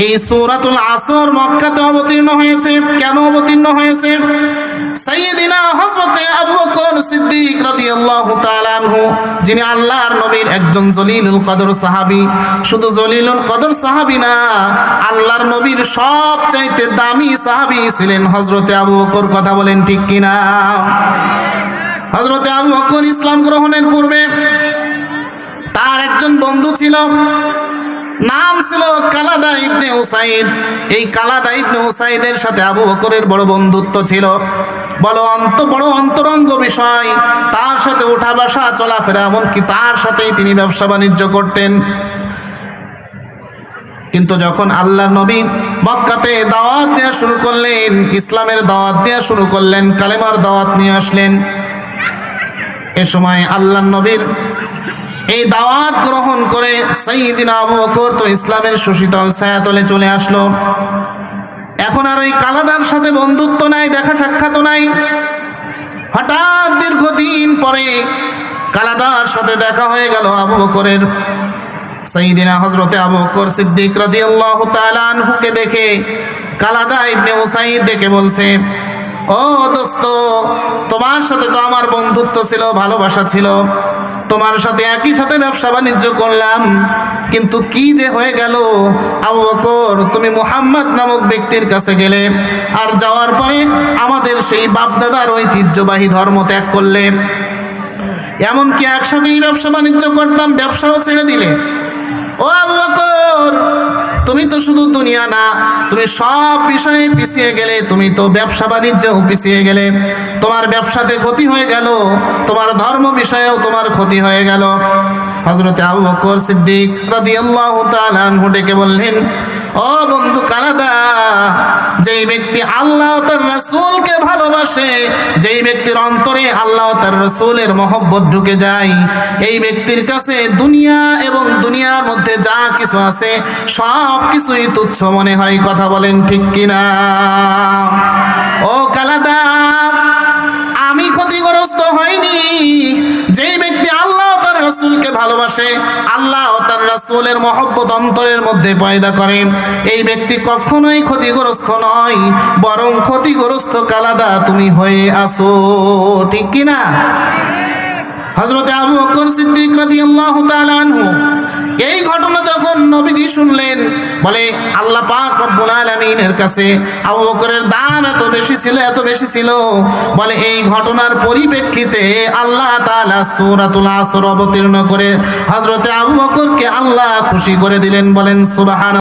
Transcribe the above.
এই সূরাতুল আসর মক্কাতে অবতীর্ণ হয়েছে। কেন অবতীর্ণ হয়েছে? সাইয়্যিদিনা হযরতে আবু বকর সিদ্দিক রাদিয়াল্লাহু তাআলা আনহু, যিনি আল্লাহর নবীর একজন জলিলুল কদর সাহাবী, শুধু জলিলুল কদর সাহাবী না, আল্লাহর নবীর সবচাইতে দামি সাহাবী ছিলেন হযরতে আবু বকর। কথা বলেন ঠিক কিনা? হযরতে আবু বকর ইসলাম গ্রহণের পূর্বে তার একজন বন্ধু ছিল, নাম ছিল কালাদা ইবনে উসাইদ। এই কালাদা ইবনে উসাইদের সাথে আবু বকরের বড় বন্ধুত্ব ছিল, বড় অন্তরঙ্গ বিষয়। তার সাথে ওঠা বসা চলাফেরা, এমনকি তার সাথেই তিনি ব্যবসা বাণিজ্য করতেন। কিন্তু যখন আল্লাহর নবী মক্কাতে দাওয়াত দেওয়া শুরু করলেন, ইসলামের দাওয়াত দেওয়া শুরু করলেন, কালেমার দাওয়াত নিয়ে আসলেন, এ সময় আল্লাহর নবীর এই দাওয়াত গ্রহণ করে সাইয়্যিদিনা আবু বকর তো ইসলামের সুশীতল ছায়াতলে চলে আসলো। এখন আর ওই কালাদার সাথে বন্ধুত্ব নাই, দেখা সাক্ষাৎ নাই। হঠাৎ দীর্ঘদিন পরে কালাদার সাথে দেখা হয়ে গেল আবু বকরের। সাইয়্যিদিনা হযরতে আবু বকর সিদ্দিক রাদিয়াল্লাহু তাআলা আনহুকে দেখে কালাদা ইবনে উসাইদ ডেকে বলছে, ও দোস্ত, তোমার সাথে তো আমার বন্ধুত্ব ছিল, ভালোবাসা ছিল, তোমার সাথে একই সাথে ব্যবসা বাণিজ্য করলাম, কিন্তু কি যে হয়ে গেল আবু বকর, তুমি মুহাম্মদ নামক ব্যক্তির কাছে গেলে, আর যাওয়ার পরে আমাদের সেই বাপদাদার ঐতিহ্যবাহী ধর্ম ত্যাগ করলে, এমনকি একসাথেই ব্যবসা বাণিজ্য করতাম, ব্যবসাও ছেড়ে দিলে। ও আবু বকর, তুমি তো শুধু দুনিয়া না, তুমি সব বিষয়ে পিছিয়ে গেলে, তুমি তো ব্যবসা বাণিজ্যেও পিছিয়ে গেলে, তোমার ব্যবসাতে ক্ষতি হয়ে গেল, তোমার ধর্ম বিষয়েও তোমার ক্ষতি হয়ে গেল। হযরতে আবু বকর সিদ্দিক রাদিয়াল্লাহু তাআলা আনহু ডেকে বললেন, ও বন্ধু কালাদা, যেই ব্যক্তি আল্লাহ ও তার রাসূলকে ভালোবাসে, যেই ব্যক্তির অন্তরে আল্লাহ ও তার রাসূলের মহব্বত ঢুকে যায়, এই ব্যক্তির কাছে দুনিয়া এবং দুনিয়ার মধ্যে যা কিছু আছে সব কিছুই তুচ্ছ মনে হয়। কথা বলেন ঠিক কিনা? ও কালাদা, আমি ক্ষতিগ্রস্ত হইনি। যেই ব্যক্তি আল্লাহ ও তার রাসূলকে ভালোবাসে, আল্লাহ ও তার রাসূলের মহব্বত অন্তরের মধ্যে পয়দা করে, এই ব্যক্তি কখনোই ক্ষতিগ্রস্ত নয়, বরং ক্ষতিগ্রস্ত কালাদা তুমি হয়ে আসো। ঠিক কিনা? হযরতে আবু বকর সিদ্দিক রাদিয়াল্লাহু তাআলা আনহু এই ঘটনা যখন নবীজি শুনলেন, বলে আল্লাহ পাক রব্বুল আলামিনের কাছে আবু বকরের দাম এত বেশি ছিল, বলে এই ঘটনার পরিপ্রেক্ষিতে আল্লাহ তাআলা সূরাতুল আসর অবতীর্ণ করে হযরতে আবু বকরকে আল্লাহ খুশি করে দিলেন। বলেন সুবহানাল্লাহ।